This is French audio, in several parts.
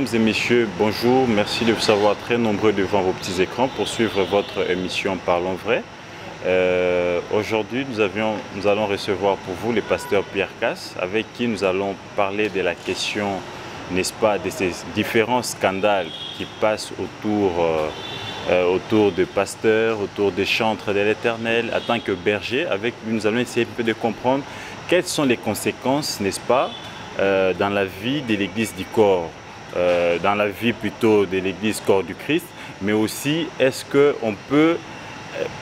Mesdames et messieurs, bonjour. Merci de vous savoir très nombreux devant vos petits écrans pour suivre votre émission Parlons Vrai. Aujourd'hui, nous allons recevoir pour vous le pasteur Pierre Casse, avec qui nous allons parler de la question, n'est-ce pas, de ces différents scandales qui passent autour de pasteurs, autour des chantres de l'Éternel. En tant que berger, avec lui, nous allons essayer un peu de comprendre quelles sont les conséquences, n'est-ce pas, dans la vie de l'Église du corps, dans la vie plutôt de l'Église corps du Christ, mais aussi est-ce qu'on peut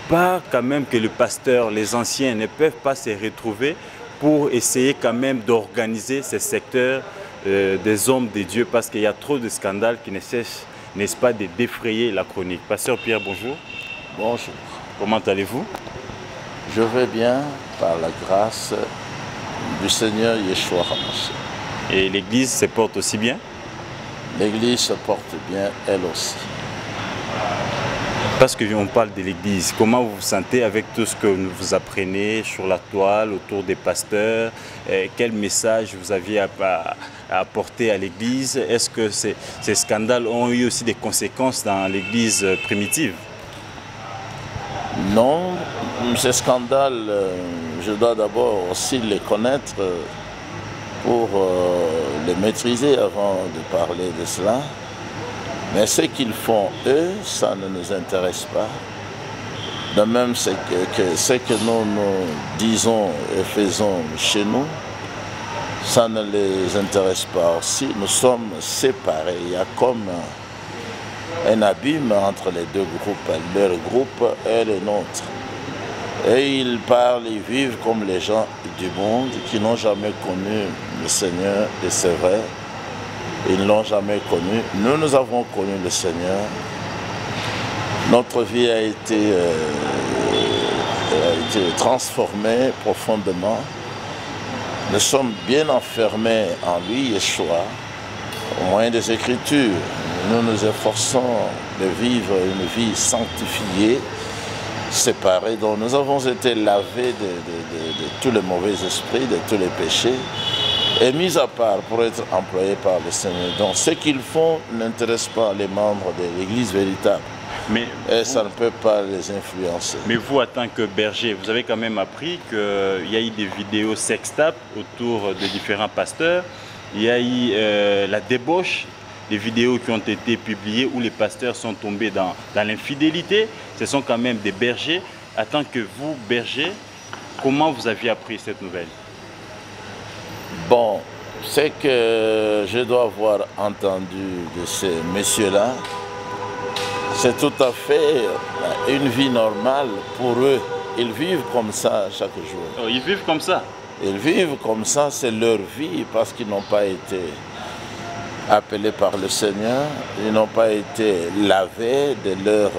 pas quand même que le pasteur, les anciens ne peuvent pas se retrouver pour essayer quand même d'organiser ces secteurs des hommes de Dieu, parce qu'il y a trop de scandales qui ne cessent, n'est-ce pas, de défrayer la chronique. Pasteur Pierre, bonjour. Bonjour. Comment allez-vous? Je vais bien par la grâce du Seigneur Yeshua HaMashiach. Et l'Église se porte aussi bien? L'Église se porte bien, elle aussi. Parce qu'on parle de l'Église, comment vous vous sentez avec tout ce que vous apprenez sur la toile, autour des pasteurs? Quel message vous aviez à apporter à l'Église? Est-ce que ces scandales ont eu aussi des conséquences dans l'Église primitive? Non, ces scandales, je dois d'abord aussi les connaître pour les maîtriser avant de parler de cela. Mais ce qu'ils font, eux, ça ne nous intéresse pas. De même, ce que nous disons et faisons chez nous, ça ne les intéresse pas aussi. Nous sommes séparés. Il y a comme un abîme entre les deux groupes, leur groupe et le nôtre. Et ils parlent, ils vivent comme les gens du monde qui n'ont jamais connu le Seigneur, et c'est vrai. Ils ne l'ont jamais connu. Nous avons connu le Seigneur. Notre vie a été transformée profondément. Nous sommes bien enfermés en lui, Yeshua, au moyen des Écritures. Nous nous efforçons de vivre une vie sanctifiée, séparée, dont nous avons été lavés de tous les mauvais esprits, de tous les péchés, et mis à part pour être employés par le Seigneur. Donc ce qu'ils font n'intéresse pas les membres de l'Église véritable. Et ça ne peut pas les influencer. Mais vous, en tant que berger, vous avez quand même appris qu'il y a eu des vidéos sextapes autour de différents pasteurs. Il y a eu la débauche, des vidéos qui ont été publiées où les pasteurs sont tombés dans l'infidélité. Ce sont quand même des bergers. En tant que vous, berger, comment vous aviez appris cette nouvelle? Bon, c'est que je dois avoir entendu de ces messieurs-là. C'est tout à fait une vie normale pour eux. Ils vivent comme ça chaque jour. Oh, ils vivent comme ça? Ils vivent comme ça, c'est leur vie, parce qu'ils n'ont pas été appelés par le Seigneur. Ils n'ont pas été lavés de leurs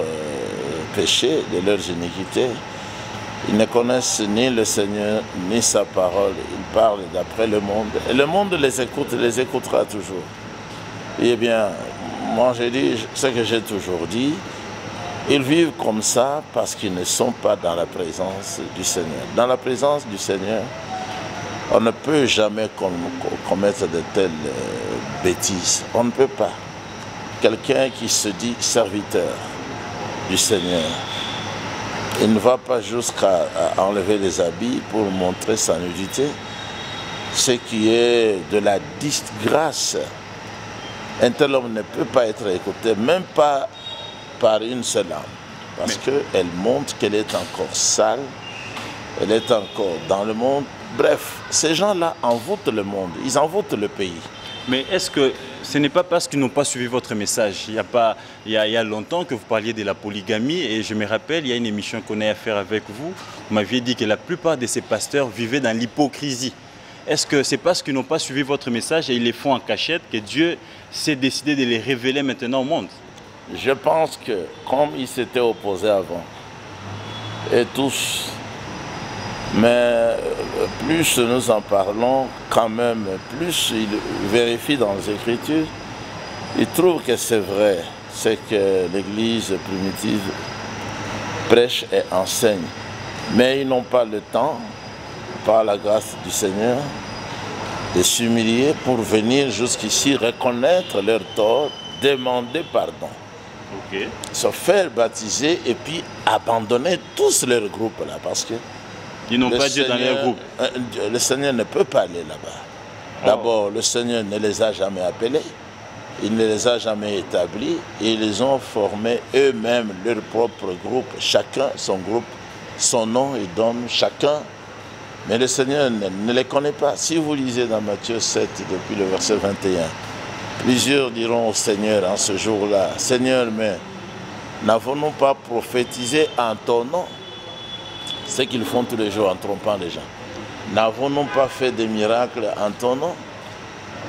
péchés, de leurs iniquités. Ils ne connaissent ni le Seigneur, ni sa parole. Ils parlent d'après le monde. Et le monde les écoute, les écoutera toujours. Eh bien, moi j'ai dit ce que j'ai toujours dit. Ils vivent comme ça parce qu'ils ne sont pas dans la présence du Seigneur. Dans la présence du Seigneur, on ne peut jamais commettre de telles bêtises. On ne peut pas. Quelqu'un qui se dit serviteur du Seigneur, il ne va pas jusqu'à enlever les habits pour montrer sa nudité, ce qui est de la disgrâce. Un tel homme ne peut pas être écouté, même pas par une seule âme, parce qu'elle montre qu'elle est encore sale, elle est encore dans le monde. Bref, ces gens-là envoûtent le monde, ils envoûtent le pays. Mais est-ce que ce n'est pas parce qu'ils n'ont pas suivi votre message? Il y a longtemps que vous parliez de la polygamie, et je me rappelle, il y a une émission qu'on a à faire avec vous. Vous m'aviez dit que la plupart de ces pasteurs vivaient dans l'hypocrisie. Est-ce que c'est parce qu'ils n'ont pas suivi votre message et ils les font en cachette que Dieu s'est décidé de les révéler maintenant au monde? Je pense que comme ils s'étaient opposés avant, et tous, mais plus nous en parlons, quand même, plus ils vérifient dans les Écritures, ils trouvent que c'est vrai, c'est que l'Église primitive prêche et enseigne. Mais ils n'ont pas le temps, par la grâce du Seigneur, de s'humilier pour venir jusqu'ici reconnaître leur tort, demander pardon. Ok. Se faire baptiser et puis abandonner tous leurs groupes là parce que Ils n'ont pas Dieu dans leur groupe. Le Seigneur ne peut pas aller là-bas. D'abord, le Seigneur ne les a jamais appelés, il ne les a jamais établis, et ils ont formé eux-mêmes leur propre groupe, chacun son groupe, son nom, ils donnent chacun. Mais le Seigneur ne les connaît pas. Si vous lisez dans Matthieu 7, depuis le verset 21, plusieurs diront au Seigneur en ce jour-là, « Seigneur, mais n'avons-nous pas prophétisé en ton nom ?» Ce qu'ils font tous les jours en trompant les gens. « N'avons-nous pas fait des miracles en ton nom ?»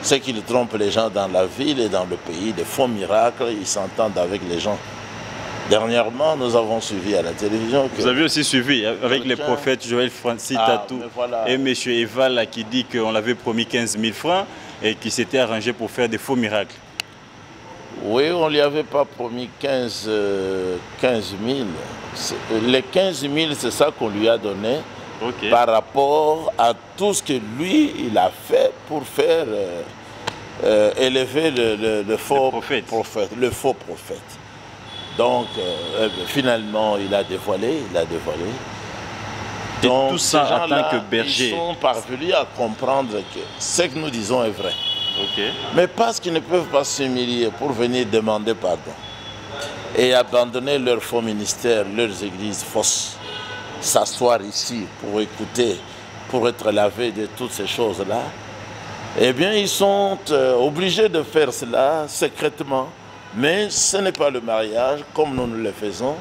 Ce qu'ils trompent les gens dans la ville et dans le pays, des faux miracles, ils s'entendent avec les gens. Dernièrement, nous avons suivi à la télévision que... Vous avez aussi suivi avec les prophètes Joël Francis Tatou voilà. et M. Eval qui dit qu'on l'avait promis 15 000 francs et qui s'était arrangé pour faire des faux miracles. Oui, on ne lui avait pas promis 15 000. Les 15 000, c'est ça qu'on lui a donné par rapport à tout ce que lui, il a fait pour faire élever le faux prophète. Donc, finalement, il a dévoilé. Donc, tout ça en tant que berger. Ils sont parvenus à comprendre que ce que nous disons est vrai. Mais parce qu'ils ne peuvent pas s'humilier pour venir demander pardon et abandonner leur faux ministère, leurs églises fausses, s'asseoir ici pour écouter, pour être lavés de toutes ces choses-là, eh bien, ils sont obligés de faire cela secrètement. Mais ce n'est pas le mariage comme nous le faisons.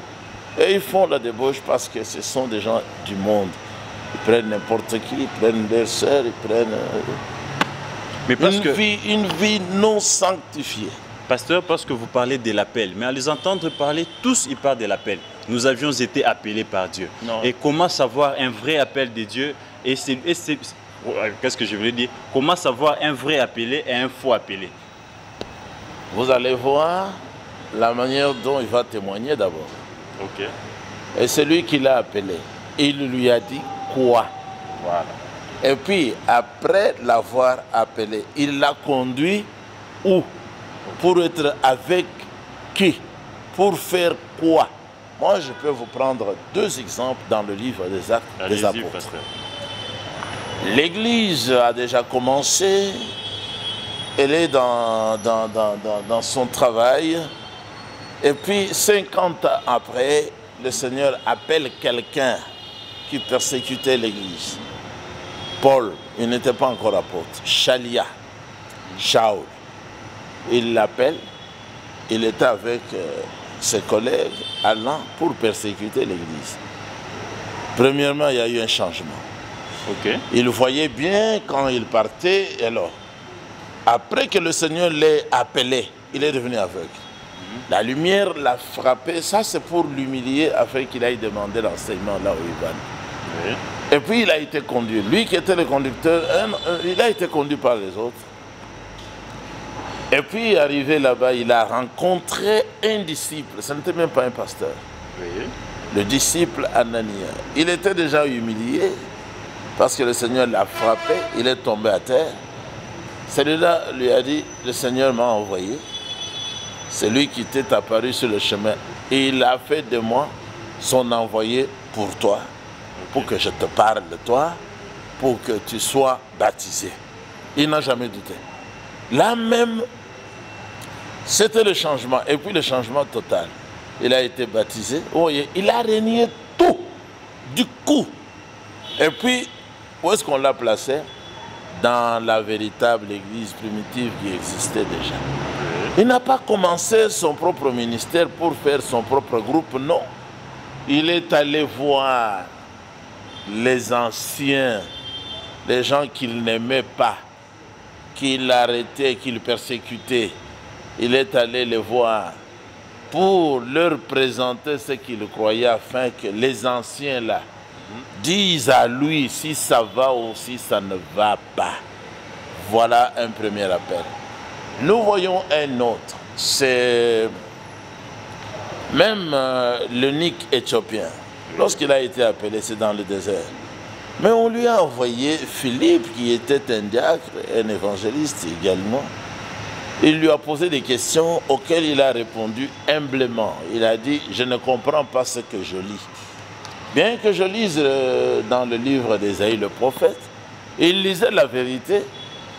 Et ils font la débauche parce que ce sont des gens du monde. Ils prennent n'importe qui, ils prennent leurs sœurs, ils prennent mais parce une vie non sanctifiée. Pasteur, parce que vous parlez de l'appel, mais à les entendre parler, tous ils parlent de l'appel. Nous avions été appelés par Dieu. Non. Et comment savoir un vrai appel de Dieu qu'est-ce que je voulais dire? Comment savoir un vrai appelé et un faux appelé? Vous allez voir la manière dont il va témoigner d'abord. Et celui qui l'a appelé, il lui a dit quoi? Voilà. Et puis, après l'avoir appelé, il l'a conduit où? Pour être avec qui? Pour faire quoi? Moi, je peux vous prendre deux exemples dans le livre des Actes des Apôtres. L'Église a déjà commencé. Elle est dans son travail. Et puis, 50 ans après, le Seigneur appelle quelqu'un qui persécutait l'Église. Paul, il n'était pas encore apôtre. Chalia, Shaul. Il l'appelle. Il était avec ses collègues allant pour persécuter l'Église. Premièrement, il y a eu un changement. Il voyait bien quand il partait. Alors, après que le Seigneur l'ait appelé, il est devenu aveugle. La lumière l'a frappé. Ça, c'est pour l'humilier afin qu'il aille demander l'enseignement là où il va. Et puis, il a été conduit. Lui qui était le conducteur, il a été conduit par les autres. Et puis, arrivé là-bas, il a rencontré un disciple. Ce n'était même pas un pasteur. Le disciple Anania. Il était déjà humilié parce que le Seigneur l'a frappé. Il est tombé à terre. Celui-là lui a dit, le Seigneur m'a envoyé. C'est lui qui t'est apparu sur le chemin. Et il a fait de moi son envoyé pour toi, pour que je te parle de toi, pour que tu sois baptisé. Il n'a jamais douté. Là même, c'était le changement. Et puis le changement total. Il a été baptisé. Oh, il a régné tout. Du coup. Et puis, où est-ce qu'on l'a placé? Dans la véritable église primitive qui existait déjà. Il n'a pas commencé son propre ministère pour faire son propre groupe, non. Il est allé voir les anciens, les gens qu'il n'aimait pas, qu'il arrêtait, qu'il persécutait. Il est allé les voir pour leur présenter ce qu'il croyait afin que les anciens là disent à lui si ça va ou si ça ne va pas. Voilà un premier appel. Nous voyons un autre. C'est même l'eunuque éthiopien. Lorsqu'il a été appelé, c'est dans le désert. Mais on lui a envoyé Philippe, qui était un diacre, un évangéliste également. Il lui a posé des questions auxquelles il a répondu humblement. Il a dit, je ne comprends pas ce que je lis. Bien que je lise dans le livre d'Ésaïe le prophète, il lisait la vérité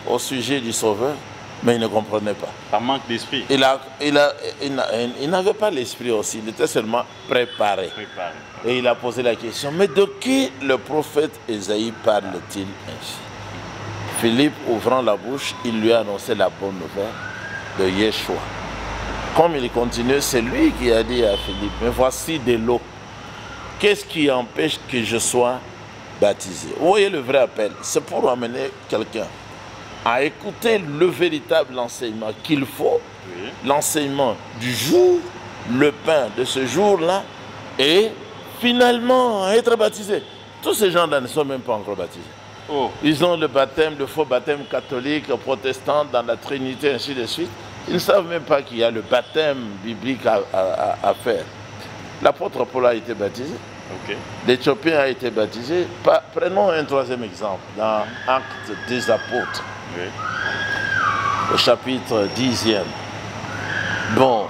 au sujet du Sauveur, mais il ne comprenait pas. Par manque d'esprit. Il n'avait pas l'esprit aussi, il était seulement préparé. Et il a posé la question, mais de qui le prophète Ésaïe parle-t-il ainsi? Philippe, ouvrant la bouche, il lui a annoncé la bonne nouvelle de Yeshua. Comme il continue, c'est lui qui a dit à Philippe, mais voici de l'eau. Qu'est-ce qui empêche que je sois baptisé? Vous voyez le vrai appel, c'est pour amener quelqu'un à écouter le véritable enseignement qu'il faut, oui. L'enseignement du jour, le pain de ce jour-là, et finalement à être baptisé. Tous ces gens-là ne sont même pas encore baptisés. Oh. Ils ont le baptême, le faux baptême catholique, protestant, dans la Trinité, ainsi de suite. Ils ne savent même pas qu'il y a le baptême biblique à faire. L'apôtre Paul a été baptisé. Okay. L'Éthiopien a été baptisé. Prenons un troisième exemple, dans Actes des Apôtres, oui. Au chapitre 10e. Bon,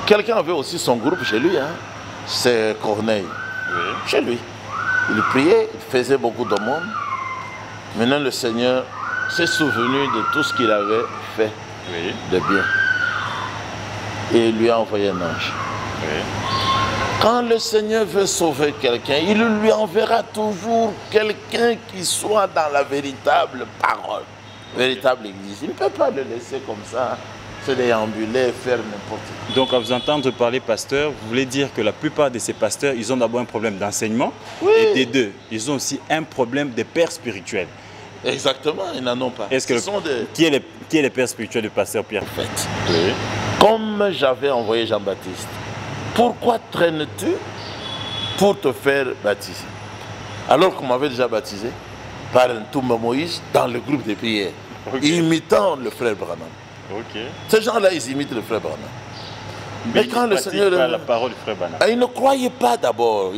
quelqu'un avait aussi son groupe chez lui, hein? C'est Corneille, oui. Chez lui. Il priait, il faisait beaucoup d'aumônes. Maintenant, le Seigneur s'est souvenu de tout ce qu'il avait fait, oui. De bien. Et il lui a envoyé un ange. Oui. Quand le Seigneur veut sauver quelqu'un, il lui enverra toujours quelqu'un qui soit dans la véritable parole, véritable église. Il ne peut pas le laisser comme ça, se déambuler, faire n'importe quoi. Donc, à vous entendre parler, pasteur, vous voulez dire que la plupart de ces pasteurs, ils ont d'abord un problème d'enseignement, oui. Et des deux, ils ont aussi un problème de père spirituel. Exactement, ils n'en ont pas. Est-ce que qui est le père spirituel du pasteur Pierre? En fait, oui. Comme j'avais envoyé Jean-Baptiste, pourquoi traînes-tu pour te faire baptiser? Alors qu'on m'avait déjà baptisé par un Toumba Moïse dans le groupe de prière, okay. Imitant le frère Branham. Okay. Ces gens-là, ils imitent le frère Branham. Mais quand le Seigneur... la parole du frère Branham. Il ne croyait pas d'abord.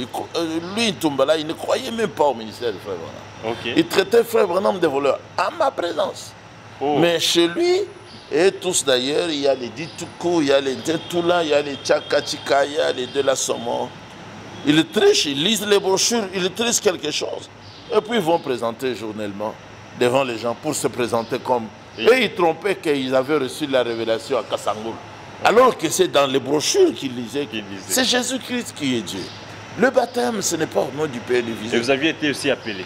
Lui, Toumba, là, il ne croyait même pas au ministère du frère Branham. Okay. Il traitait frère Branham de voleur à ma présence. Oh. Mais chez lui... Et tous d'ailleurs, il y a les Dituku, il y a les Detula, il y a les Tchakachika, il y a les de la Somo. Ils trichent, ils lisent les brochures, ils trichent quelque chose. Et puis ils vont présenter journellement devant les gens pour se présenter comme... Et ils trompaient qu'ils avaient reçu la révélation à Kassangoul. Alors que c'est dans les brochures qu'ils lisaient. C'est Jésus-Christ qui est Dieu. Le baptême, ce n'est pas au nom du Père et du Fils. Et vous aviez été aussi appelé?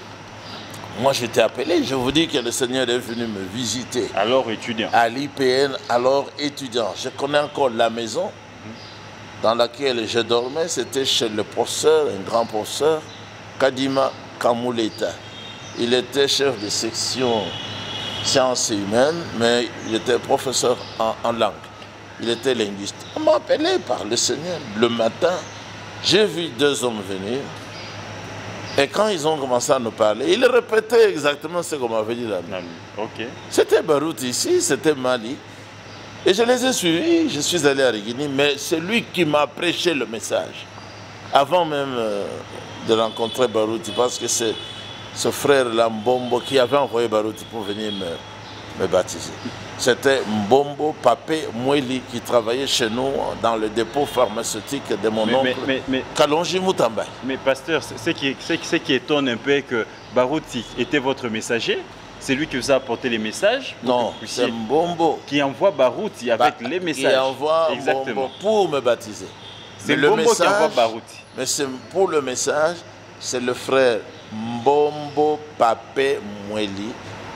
Moi, j'étais appelé, je vous dis que le Seigneur est venu me visiter. Alors étudiant. À l'IPN, alors étudiant. Je connais encore la maison dans laquelle je dormais. C'était chez le professeur, un grand professeur, Kadima Kamouleta. Il était chef de section sciences humaines, mais il était professeur en langue. Il était linguiste. On m'a appelé par le Seigneur le matin. J'ai vu deux hommes venir. Et quand ils ont commencé à nous parler, ils répétaient exactement ce qu'on m'avait dit là. Okay. C'était Barout ici, c'était Mali. Et je les ai suivis, je suis allé à Rigini, mais c'est lui qui m'a prêché le message. Avant même de rencontrer Barouti, parce que c'est ce frère Mbombo qui avait envoyé Barouti pour venir me baptiser. C'était Mbombo Papé Mweli qui travaillait chez nous dans le dépôt pharmaceutique de mon oncle Kalonji Moutamba. Mais pasteur, ce qui étonne un peu que Barouti était votre messager. C'est lui qui vous a apporté les messages? Non, c'est Mbombo qui envoie Barouti avec les messages. Qui envoie Mbombo pour me baptiser. C'est Mbombo qui envoie Barouti. Mais pour le message, c'est le frère Mbombo Papé Mweli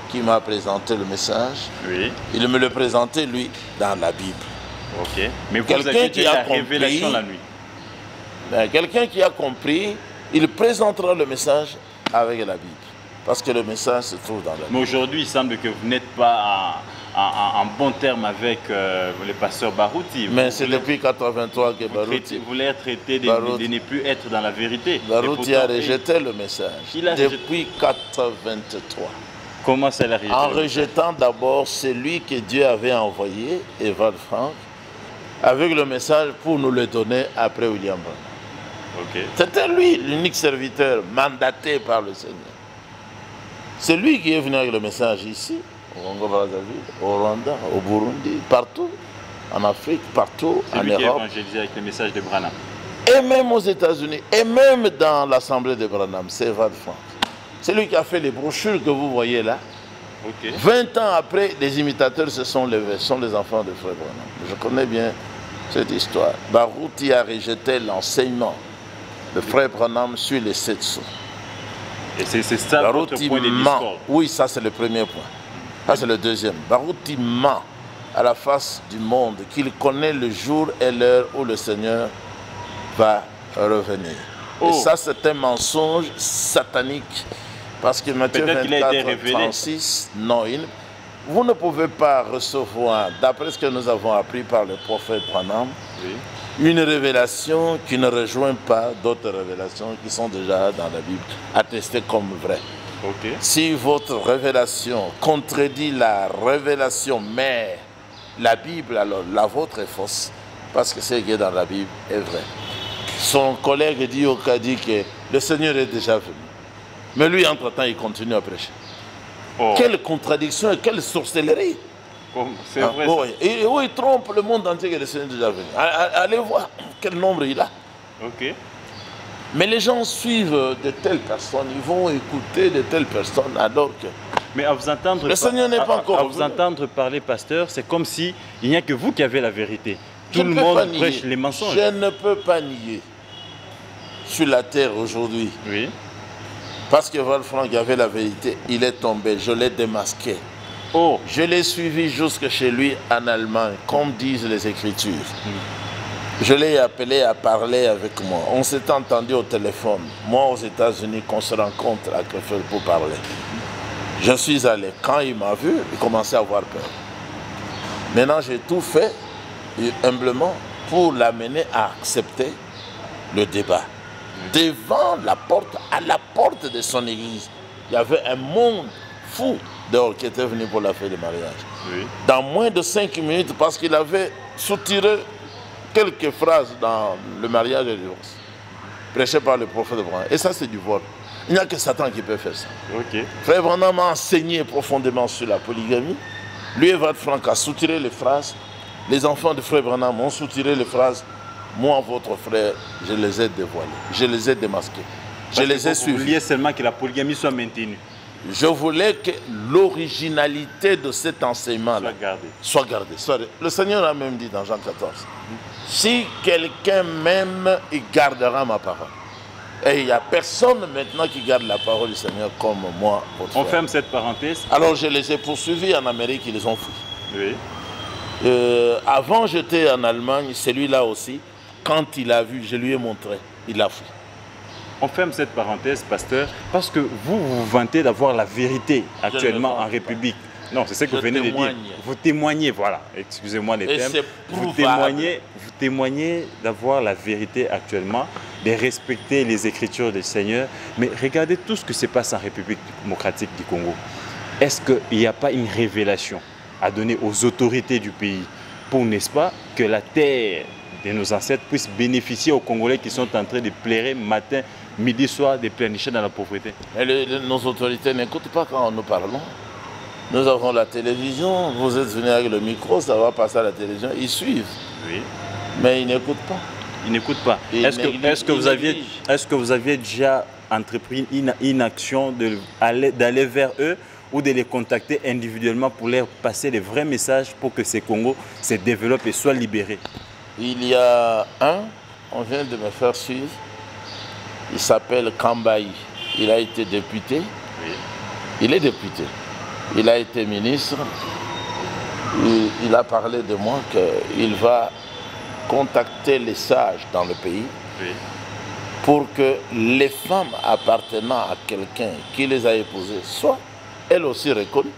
qui m'a présenté le message. Oui. Il me le présentait, lui, dans la Bible. Ok. Mais vous avez qui a la révélation la nuit. Quelqu'un qui a compris, il présentera le message avec la Bible. Parce que le message se trouve dans la Bible. Mais aujourd'hui, il semble que vous n'êtes pas en bon terme avec le pasteur Barouti. Mais c'est depuis 1983 que Barouti... Vous l'avez traité de ne plus être dans la vérité. Barouti a rejeté le message depuis 1983. Comment ça l'a rejeté? En rejetant d'abord celui que Dieu avait envoyé, Evald Frank, avec le message pour nous le donner après William Branham. Okay. C'était lui l'unique serviteur mandaté par le Seigneur. C'est lui qui est venu avec le message ici, au Congo-Brazzaville, au Rwanda, au Burundi, partout, en Afrique, partout, en Europe. C'est lui qui a évangélisé avec le message de Branham. Et même aux États-Unis, et même dans l'assemblée de Branham, c'est Val Frank. C'est lui qui a fait les brochures que vous voyez là. Okay. 20 ans après, les imitateurs se sont levés, sont les enfants de Frère Branham. Je connais bien cette histoire. Barouti a rejeté l'enseignement de Frère Branham sur les 7 sceaux. Et c'est ça votre point de discorde? Oui, ça c'est le premier point. Ça c'est le deuxième. Barouti ment à la face du monde qu'il connaît le jour et l'heure où le Seigneur va revenir. Oh. Et ça c'est un mensonge satanique. Parce que Matthieu 24, 36, non, vous ne pouvez pas recevoir, d'après ce que nous avons appris par le prophète Branham, oui, une révélation qui ne rejoint pas d'autres révélations qui sont déjà dans la Bible, attestées comme vraies. Okay. Si votre révélation contredit la révélation mère, la Bible, alors la vôtre est fausse, parce que ce qui est dans la Bible est vrai. Son collègue dit au Cadi que le Seigneur est déjà venu. Mais lui, entre-temps, il continue à prêcher. Oh. Quelle contradiction et quelle sorcellerie. C'est vrai. Oh, et où il trompe le monde entier que le Seigneur est déjà venu. Allez voir quel nombre il a. Okay. Mais les gens suivent de telles personnes, ils vont écouter de telles personnes alors que... Mais à vous entendre, le Seigneur n'est pas encore à vous entendre parler, pasteur, c'est comme si il n'y a que vous qui avez la vérité. Tout le monde prêche les mensonges. Je ne peux pas nier sur la terre aujourd'hui. Oui. Parce que Val Frank avait la vérité, il est tombé, je l'ai démasqué. Oh. Je l'ai suivi jusque chez lui en Allemagne, comme disent les Écritures. Je l'ai appelé à parler avec moi. On s'est entendu au téléphone. Moi, aux États-Unis, qu'on se rencontre à Krefeld pour parler. Je suis allé. Quand il m'a vu, il commençait à avoir peur. Maintenant, j'ai tout fait, humblement, pour l'amener à accepter le débat. Devant la porte, à la porte de son église, il y avait un monde fou dehors qui était venu pour la fête de mariage. Oui. Dans moins de 5 minutes, parce qu'il avait soutiré quelques phrases dans le mariage et le divorce, prêché par le prophète Branham. Et ça, c'est du vol. Il n'y a que Satan qui peut faire ça. Okay. Frère Branham a enseigné profondément sur la polygamie. Lui et Val Frank a soutiré les phrases. Les enfants de Frère Branham ont soutiré les phrases. Moi, votre frère, je les ai dévoilés, je les ai démasqués, je les ai suivis. Vous vouliez seulement que la polygamie soit maintenue. Je voulais que l'originalité de cet enseignement-là soit gardée. Le Seigneur a même dit dans Jean 14, si quelqu'un m'aime, il gardera ma parole. Et il n'y a personne maintenant qui garde la parole du Seigneur comme moi, votre frère. On ferme cette parenthèse. Alors je les ai poursuivis en Amérique, ils les ont fui. Oui. Avant, j'étais en Allemagne, celui-là aussi. Quand il a vu, je lui ai montré, il a fui. On ferme cette parenthèse, pasteur, parce que vous vous vantez d'avoir la vérité actuellement en République. Non, c'est ce que vous venez de dire. Vous témoignez, voilà, excusez-moi les termes. Vous témoignez d'avoir la vérité actuellement, de respecter les Écritures du Seigneur. Mais regardez tout ce qui se passe en République démocratique du Congo. Est-ce qu'il n'y a pas une révélation à donner aux autorités du pays pour, n'est-ce pas, que la terre de nos ancêtres puisse bénéficier aux Congolais qui sont en train de pleurer matin, midi, soir, de pleurnicher dans la pauvreté? Nos autorités n'écoutent pas quand nous parlons. Nous avons la télévision, vous êtes venus avec le micro, ça va passer à la télévision, ils suivent. Oui. Mais ils n'écoutent pas. Ils n'écoutent pas. Est-ce que vous aviez déjà entrepris une action d'aller vers eux ou de les contacter individuellement pour leur passer les vrais messages pour que ces Congos se développent et soient libérés? Il y a on vient de me faire suivre, il s'appelle Kambaï. Il a été député, oui. Il est député, il a été ministre, il a parlé de moi qu'il va contacter les sages dans le pays, oui, pour que les femmes appartenant à quelqu'un qui les a épousées soient elles aussi reconnues.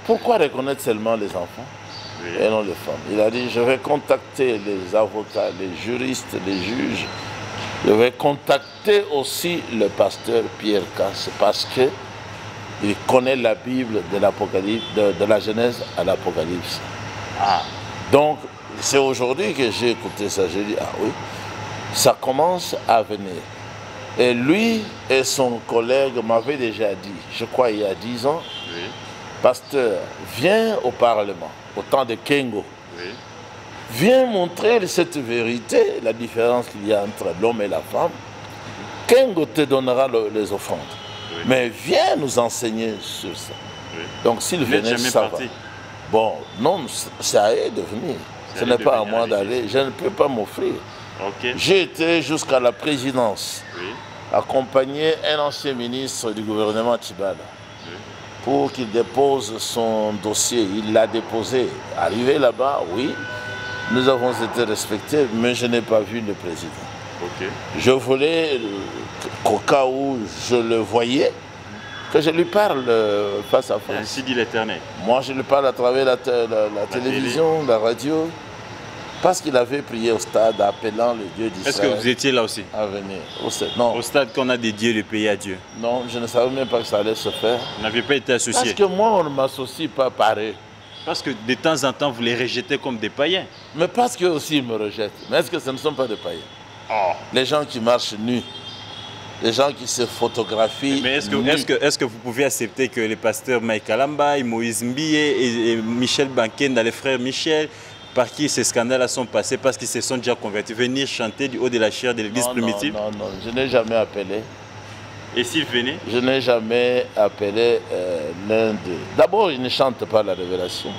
Pourquoi reconnaître seulement les enfants? Oui. Et non les femmes. Il a dit, je vais contacter les avocats, les juristes, les juges. Je vais contacter aussi le pasteur Pierre Casse parce qu'il connaît la Bible de l'Apocalypse, de la Genèse à l'Apocalypse. Ah. Donc, c'est aujourd'hui que j'ai écouté ça. J'ai dit, ah oui, ça commence à venir. Et lui et son collègue m'avaient déjà dit, je crois il y a 10 ans, Oui. pasteur, viens au Parlement, au temps de Kengo. Oui. Viens montrer cette vérité, la différence qu'il y a entre l'homme et la femme. Kengo te donnera les offrandes. Oui. Mais viens nous enseigner sur ça. Oui. Donc s'il Vous n'êtes venait, jamais ça va. parti. Bon, non, c'est à eux de venir. C'est Ce à eux n'est de pas à venir moi à l'église. d'aller. Je ne peux pas m'offrir. Ok. J'ai été jusqu'à la présidence, Oui. accompagner un ancien ministre du gouvernement Tibala Oui. pour qu'il dépose son dossier. Il l'a déposé. Arrivé là-bas, oui, nous avons été respectés, mais je n'ai pas vu le président. Ok. Je voulais qu'au cas où je le voyais, que je lui parle face à face. Ainsi dit l'Éternel. Moi, je lui parle à travers la télévision, la radio, parce qu'il avait prié au stade appelant le Dieu d'Israël. Est-ce que vous étiez là aussi? À venir. Au stade. Non, Au stade qu'on a dédié le pays à Dieu. non, je ne savais même pas que ça allait se faire. Vous n'avez pas été Parce associé. que moi, on ne m'associe pas pareil. Parce que de temps en temps, vous les rejetez comme des païens. Mais parce qu'eux aussi ils me rejettent. Mais est-ce que ce ne sont pas des païens? Oh. Les gens qui marchent nus, les gens qui se photographient. Mais est-ce nus. que vous pouvez accepter que les pasteurs Mike Alamba, Moïse Mbie et Michel Bankenda, les frères Michel, par qui ces scandales sont passés, parce qu'ils se sont déjà convertis, venir chanter du haut de la chair de l'église Non, primitive? non, non, je n'ai jamais appelé. Et s'ils venaient? Je n'ai jamais appelé l'un d'eux. D'abord, ils ne chantent pas la révélation.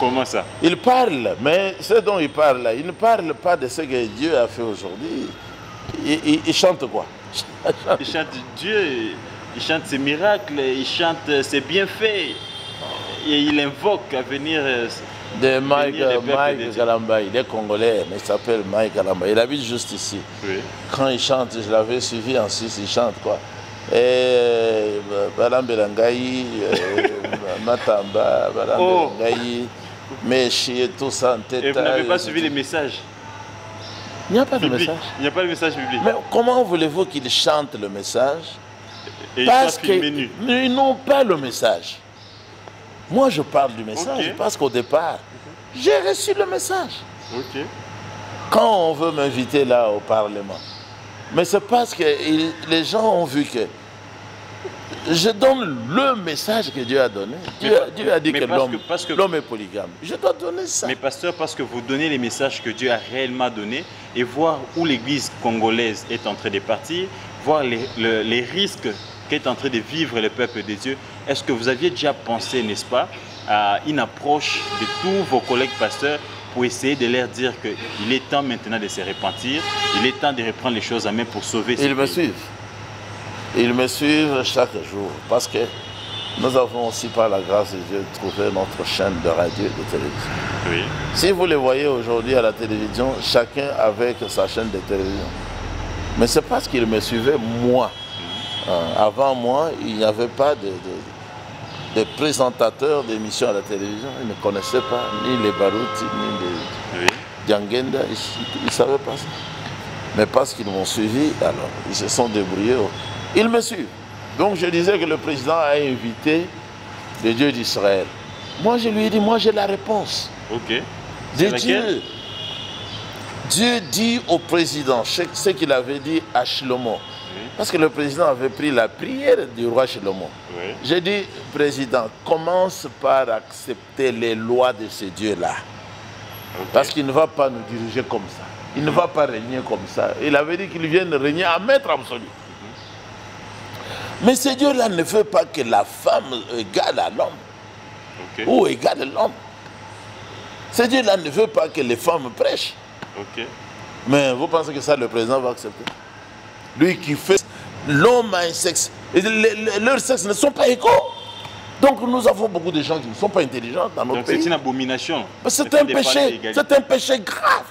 Comment ça? Ils parlent, mais ce dont ils parlent là, ils ne parlent pas de ce que Dieu a fait aujourd'hui. Ils chantent quoi? Ils chantent Dieu, ils chantent ses miracles, ils chantent ses bienfaits. Et ils invoquent à venir. De Mike les peuples de Dieu. Galamba, il est congolais, mais il s'appelle Mike Galamba. Il habite juste ici. Oui. Quand il chante, je l'avais suivi en Suisse, il chante quoi? Et Balambelangaï, Matamba, Balambelangaï, Meshi et tout ça en tête. Et vous n'avez pas suivi les messages? Il n'y a pas de bibliques. message. Il n'y a pas de message biblique. Mais comment voulez-vous qu'ils chantent le message? Et ils Parce sont filmés nus. qu'ils n'ont pas le message. Moi, je parle du message Ok. parce qu'au départ, j'ai reçu le message. Ok. Quand on veut m'inviter là au Parlement, mais c'est parce que les gens ont vu que je donne le message que Dieu a donné. Dieu a dit mais que parce que- l'homme est polygame. Je dois donner ça. Mais pasteur, parce que vous donnez les messages que Dieu a réellement donnés et voir où l'église congolaise est en train de partir, voir les risques qu'est en train de vivre le peuple de Dieu, est-ce que vous aviez déjà pensé, n'est-ce pas, à une approche de tous vos collègues pasteurs pour essayer de leur dire qu'il est temps maintenant de se repentir, il est temps de reprendre les choses en main pour sauver ce Ils me pays? suivent. Ils me suivent chaque jour parce que nous avons aussi, par la grâce de Dieu, trouvé notre chaîne de radio et de télévision. Oui. Si vous les voyez aujourd'hui à la télévision, chacun avec sa chaîne de télévision. Mais c'est parce qu'ils me suivaient moi. Avant moi, il n'y avait pas de présentateurs d'émissions à la télévision. Ils ne connaissaient pas ni les Barouti, ni les Oui. Diangenda. Ils ne savaient pas ça. Mais parce qu'ils m'ont suivi, alors ils se sont débrouillés. Ils me suivent. Donc je disais que le président a invité le Dieu d'Israël. Moi, je lui ai dit, moi j'ai la réponse. Ok. De C'est laquelle? Dieu dit au président ce qu'il avait dit à Shlomo. Oui. Parce que le président avait pris la prière du roi Shlomo. Oui. J'ai dit, président, commence par accepter les lois de ce Dieu-là. Ok. Parce qu'il ne va pas nous diriger comme ça. Il ne va pas régner comme ça. Il avait dit qu'il vienne régner à maître absolu. Mais ce Dieu-là ne veut pas que la femme égale à l'homme. Ok. Ou égale l'homme. Ce Dieu-là ne veut pas que les femmes prêchent. Ok. Mais vous pensez que ça, le président va accepter? Lui qui fait l'homme a un sexe. Et leurs sexes ne sont pas égaux. Donc nous avons beaucoup de gens qui ne sont pas intelligents dans notre Donc pays. c'est une abomination. Mais c'est Le fait un de parler péché. d'égalité. C'est un péché grave.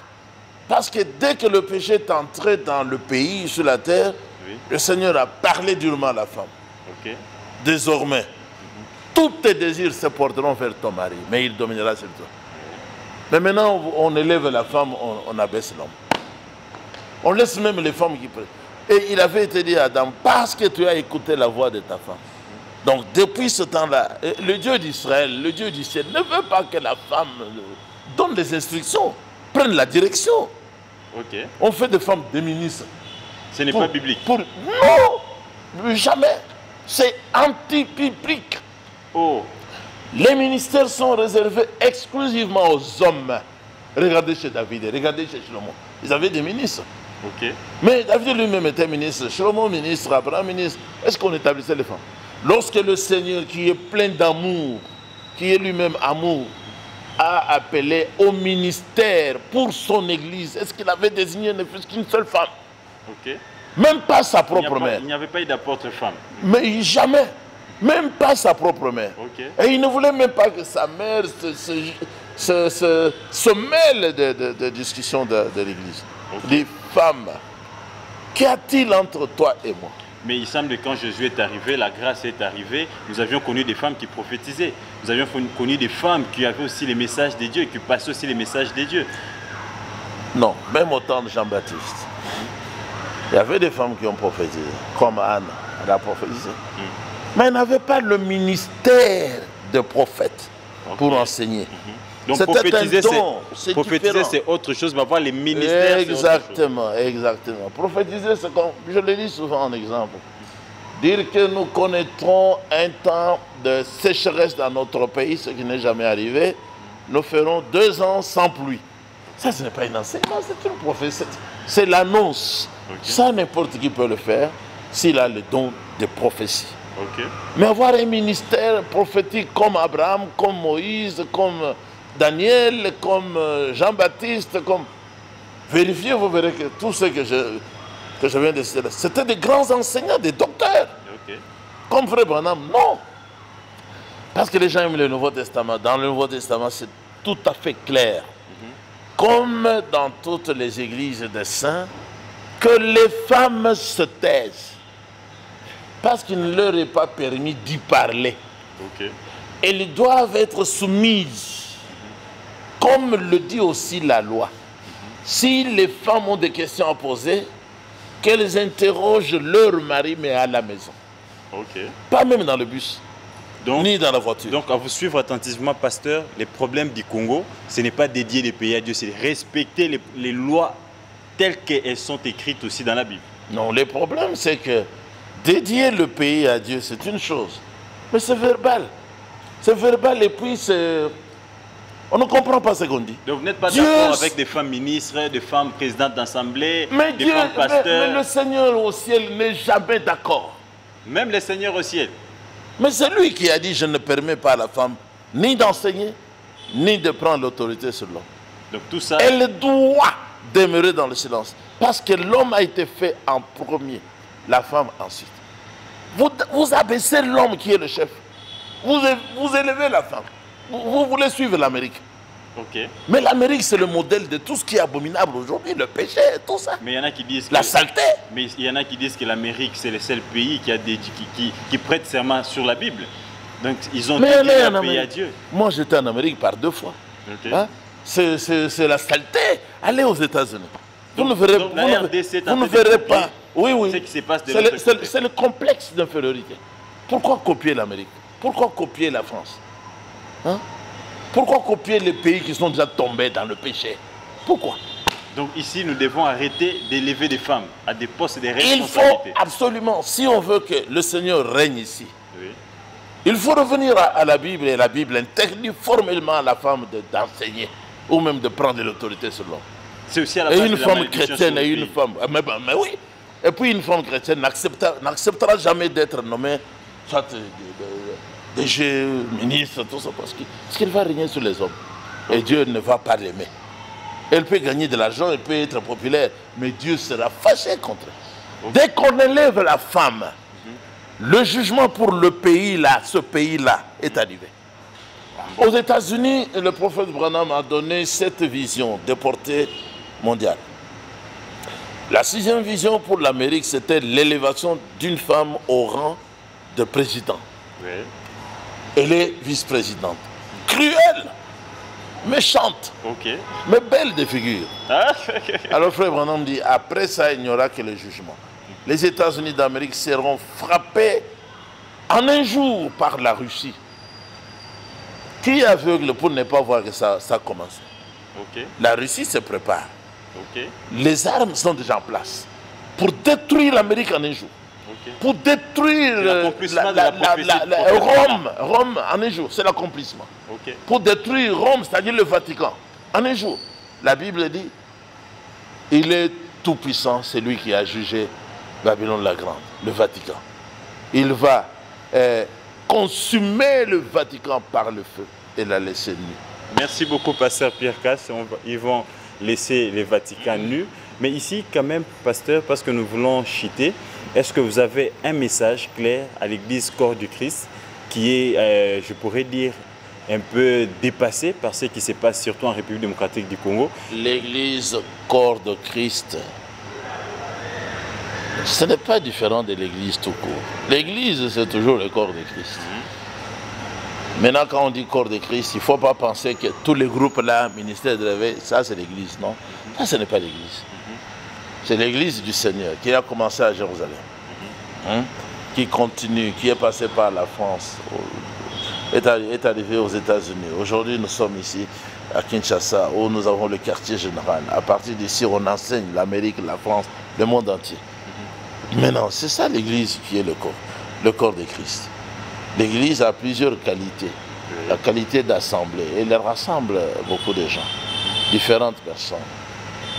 Parce que dès que le péché est entré dans le pays, sur la terre, Oui. le Seigneur a parlé durement à la femme. Ok. Désormais, tous tes désirs se porteront vers ton mari, mais il dominera sur toi. Mais maintenant, on élève la femme, on abaisse l'homme. On laisse même les femmes qui prêtent. Et il avait été dit à Adam, parce que tu as écouté la voix de ta femme. Donc depuis ce temps-là, le Dieu d'Israël, le Dieu du ciel, ne veut pas que la femme donne des instructions, prenne la direction. Ok. On fait des femmes des ministres. Ce n'est pas biblique. Non, jamais. C'est anti-biblique. Oh. Les ministères sont réservés exclusivement aux hommes. Regardez chez David, regardez chez Shlomo. Ils avaient des ministres. Ok. Mais David lui-même était ministre, Shlomo ministre, Abraham ministre. Est-ce qu'on établissait les femmes? Lorsque le Seigneur, qui est plein d'amour, qui est lui-même amour, a appelé au ministère pour son église, est-ce qu'il avait désigné ne fût-ce qu'une seule femme? Ok. Même pas sa propre mère. Il n'y avait pas eu d'apôtre femme. Mais jamais. Même pas sa propre mère. Ok. Et il ne voulait même pas que sa mère se mêle de discussions de l'église. Ok. Les femmes, qu'y a-t-il entre toi et moi? Mais il semble que quand Jésus est arrivé, la grâce est arrivée, nous avions connu des femmes qui prophétisaient. Nous avions connu des femmes qui avaient aussi les messages des dieux et qui passaient aussi les messages des dieux. Non, même au temps de Jean-Baptiste, il y avait des femmes qui ont prophétisé, comme Anne, elle a prophétisé. Mais elle n'avait pas le ministère de prophète pour enseigner. Donc prophétiser, c'est autre chose, mais avoir les ministères, exactement, exactement. Prophétiser, c'est comme, je le dis souvent en exemple, dire que nous connaîtrons un temps de sécheresse dans notre pays, ce qui n'est jamais arrivé, nous ferons 2 ans sans pluie. Ça, ce n'est pas un enseignement, c'est une prophétie, c'est l'annonce. Okay. Ça, n'importe qui peut le faire s'il a le don de prophétie. Okay. Mais avoir un ministère prophétique comme Abraham, comme Moïse, comme Daniel, comme Jean-Baptiste, comme... Vérifiez, vous verrez que tout ce que je viens de citer, c'était des grands enseignants, des docteurs. Okay. Comme Frère Branham, non. Parce que les gens aiment le Nouveau Testament. Dans le Nouveau Testament, c'est tout à fait clair. Comme dans toutes les églises des saints, que les femmes se taisent. Parce qu'il ne leur est pas permis d'y parler. Okay. Elles doivent être soumises. Comme le dit aussi la loi. Si les femmes ont des questions à poser, qu'elles interrogent leur mari, mais à la maison. Okay. Pas même dans le bus, donc, ni dans la voiture. Donc, à vous suivre attentivement, pasteur, les problèmes du Congo, ce n'est pas dédier les pays à Dieu, c'est respecter les lois telles qu'elles sont écrites aussi dans la Bible. Non, le problème, c'est que dédier le pays à Dieu, c'est une chose. Mais c'est verbal. C'est verbal et puis c'est... On ne comprend pas ce qu'on dit. Donc vous n'êtes pas d'accord avec des femmes ministres, des femmes présidentes d'assemblée, des femmes pasteurs. Mais le Seigneur au ciel n'est jamais d'accord. Même le Seigneur au ciel. Mais c'est lui qui a dit, je ne permets pas à la femme ni d'enseigner, ni de prendre l'autorité sur l'homme. Donc tout ça... Elle doit demeurer dans le silence. Parce que l'homme a été fait en premier, la femme ensuite. Vous abaissez l'homme qui est le chef. Vous élevez la femme. Vous voulez suivre l'Amérique. Okay. Mais l'Amérique, c'est le modèle de tout ce qui est abominable aujourd'hui, le péché, tout ça. Mais il y en a qui disent la saleté. Mais il y en a qui disent que l'Amérique, c'est le seul pays qui prête serment sur la Bible. Donc ils ont dit un pays à Dieu. Moi, j'étais en Amérique par 2 fois. Okay. Hein? C'est la saleté. Allez aux États-Unis. Vous ne verrez pas. Oui, oui. Ce qui se passe c'est le complexe d'infériorité. Pourquoi copier l'Amérique? Pourquoi copier la France? Hein? Pourquoi copier les pays qui sont déjà tombés dans le péché? Pourquoi? Donc ici, nous devons arrêter d'élever des femmes à des postes de responsabilité. Il faut absolument, si on veut que le Seigneur règne ici, oui, il faut revenir à la Bible, et la Bible interdit formellement à la femme d'enseigner ou même de prendre l'autorité sur l'homme. C'est aussi à la base et une de la femme chrétienne et une femme... Mais oui. Et puis une femme chrétienne n'acceptera jamais d'être nommée soit DG, ministre, tout ça, parce qu'elle va régner sur les hommes. Et Dieu ne va pas l'aimer. Elle peut gagner de l'argent, elle peut être populaire, mais Dieu sera fâché contre elle. Dès qu'on élève la femme, le jugement pour le pays là, ce pays-là, est arrivé. Aux États-Unis, le prophète Branham a donné cette vision de portée mondiale. La 6e vision pour l'Amérique, c'était l'élévation d'une femme au rang de président. Oui. Elle est vice-présidente. Cruelle, méchante, okay, mais belle de figure. Ah. Alors frère Branham dit, après ça, il n'y aura que le jugement. Les États-Unis d'Amérique seront frappés en un jour par la Russie. Qui est aveugle pour ne pas voir que ça commence? Okay. La Russie se prépare. Okay. Les armes sont déjà en place. pour détruire l'Amérique en un jour. Ok. Pour détruire Rome en un jour. C'est l'accomplissement. Ok. Pour détruire Rome, c'est-à-dire le Vatican, en un jour. La Bible dit, il est tout puissant, c'est lui qui a jugé Babylone la Grande, le Vatican. Il va consumer le Vatican par le feu et la laisser nue. Merci beaucoup, pasteur Pierre Casse. Ils vont laisser les Vaticans nus. Mais ici, quand même, pasteur, parce que nous voulons chuter, est-ce que vous avez un message clair à l'Église Corps du Christ qui est, je pourrais dire, un peu dépassé par ce qui se passe surtout en République démocratique du Congo? L'Église Corps de Christ, ce n'est pas différent de l'Église tout court. L'Église, c'est toujours le corps de Christ. Maintenant, quand on dit corps de Christ, il ne faut pas penser que tous les groupes là, ministère de l'éveil, ça c'est l'Église, non. Ça, ce n'est pas l'Église. C'est l'Église du Seigneur qui a commencé à Jérusalem, qui continue, qui est passé par la France, est arrivé aux États-Unis. Aujourd'hui, nous sommes ici à Kinshasa, où nous avons le quartier général. À partir d'ici, on enseigne l'Amérique, la France, le monde entier. Maintenant, c'est ça l'Église qui est le corps de Christ. L'Église a plusieurs qualités. La qualité d'assemblée, elle rassemble beaucoup de gens, différentes personnes.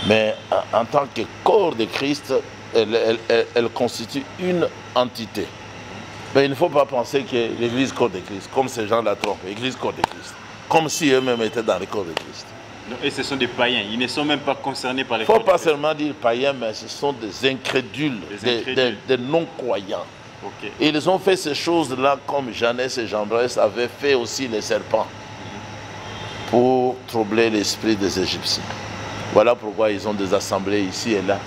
Mais en tant que corps de Christ, elle constitue une entité. Mais il ne faut pas penser que l'Église corps de Christ, comme ces gens la trompent, l'Église corps de Christ, comme si eux-mêmes étaient dans le corps de Christ. Non, et ce sont des païens, ils ne sont même pas concernés par les corps de Christ. Il ne faut pas seulement dire païens, mais ce sont des incrédules, des non-croyants. Okay. Et ils ont fait ces choses-là comme Jeannès et Jambres avaient fait aussi les serpents pour troubler l'esprit des Égyptiens. Voilà pourquoi ils ont des assemblées ici et là.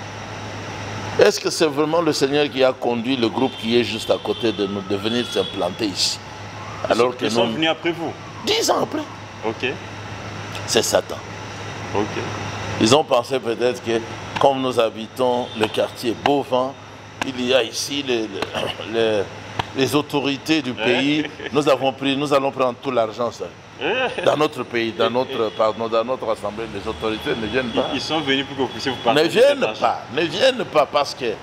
Est-ce que c'est vraiment le Seigneur qui a conduit le groupe qui est juste à côté de nous de venir s'implanter ici? Alors que ils sont venus après vous? 10 ans après. Ok. C'est Satan. Ok. Ils ont pensé peut-être que comme nous habitons le quartier Beauvin, il y a ici les autorités du pays. Nous allons prendre tout l'argent seul. Dans notre pays, dans notre assemblée, les autorités ne viennent pas. Ils sont venus pour que vous puissiez vous parler. Ne viennent pas parce que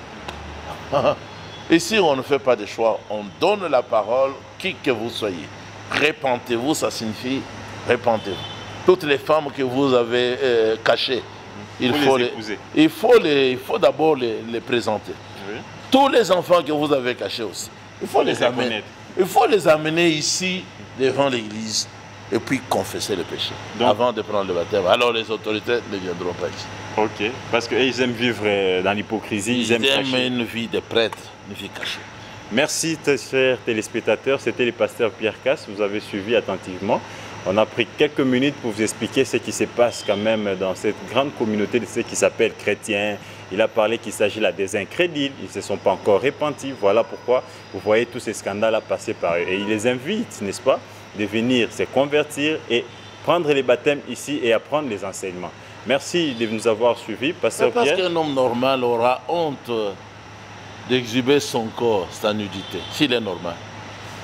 ici on ne fait pas de choix, on donne la parole, qui que vous soyez. Répentez-vous, ça signifie répentez-vous. Toutes les femmes que vous avez cachées, il faut d'abord les présenter. Oui. Tous les enfants que vous avez cachés aussi, il faut les amener. Il faut les amener ici devant l'église et puis confesser le péché avant de prendre le baptême. Alors les autorités ne viendront pas ici. Ok, parce qu'ils aiment vivre dans l'hypocrisie. Ils aiment une vie de prêtre, une vie cachée. Merci, chers téléspectateurs. C'était le pasteur Pierre Casse. Vous avez suivi attentivement. On a pris quelques minutes pour vous expliquer ce qui se passe quand même dans cette grande communauté de ceux qui s'appellent chrétiens. Il a parlé qu'il s'agit là des incrédules. Ils ne se sont pas encore repentis. Voilà pourquoi vous voyez tous ces scandales passer par eux. Et il les invite, n'est-ce pas, de venir se convertir et prendre les baptêmes ici et apprendre les enseignements. Merci de nous avoir suivis, pasteur Pierre. Parce qu'un homme normal aura honte d'exhiber son corps, sa nudité, s'il est normal,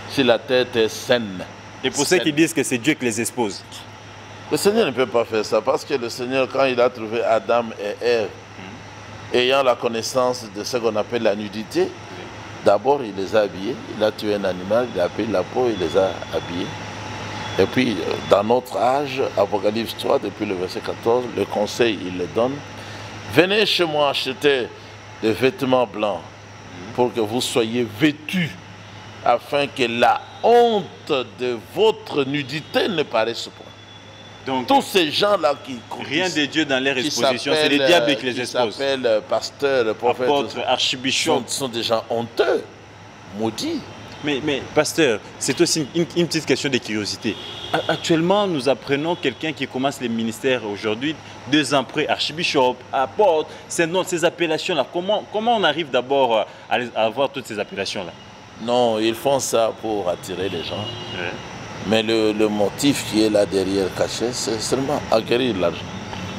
si la tête est saine. Et pour ceux qui disent que c'est Dieu qui les expose. Le Seigneur ne peut pas faire ça, parce que le Seigneur, quand il a trouvé Adam et Ève, ayant la connaissance de ce qu'on appelle la nudité, d'abord il les a habillés, il a tué un animal, il a pris la peau, il les a habillés. Et puis, dans notre âge, Apocalypse 3, depuis le verset 14, le conseil, il le donne. Venez chez moi acheter des vêtements blancs pour que vous soyez vêtus, afin que la honte de votre nudité ne paraisse pas. Donc, tous ces gens-là qui rien de Dieu dans leur exposition, c'est les diables qui les exposent. Qui s'appellent pasteurs, prophètes, apôtres, archibishops. Sont des gens honteux, maudits. Mais pasteur, c'est aussi une petite question de curiosité. Actuellement, nous apprenons quelqu'un qui commence les ministères aujourd'hui, 2 ans après, archibishop, apôtre, ces appellations-là. Comment on arrive d'abord à avoir toutes ces appellations-là? Non, ils font ça pour attirer les gens. Ouais. Mais le motif qui est là derrière caché, c'est seulement acquérir l'argent.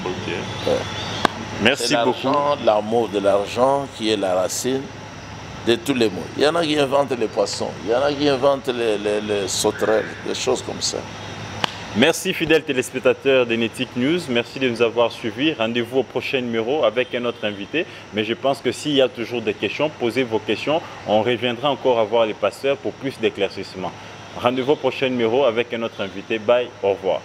Ok. Ouais. Merci beaucoup. L'amour de l'argent qui est la racine de tous les mots. Il y en a qui inventent les poissons, il y en a qui inventent les sauterelles, des choses comme ça. Merci fidèles téléspectateurs d'Enetic News, merci de nous avoir suivis. Rendez-vous au prochain numéro avec un autre invité. Mais je pense que s'il y a toujours des questions, posez vos questions. On reviendra encore à voir les pasteurs pour plus d'éclaircissements. Rendez-vous au prochain numéro avec un autre invité. Bye, au revoir.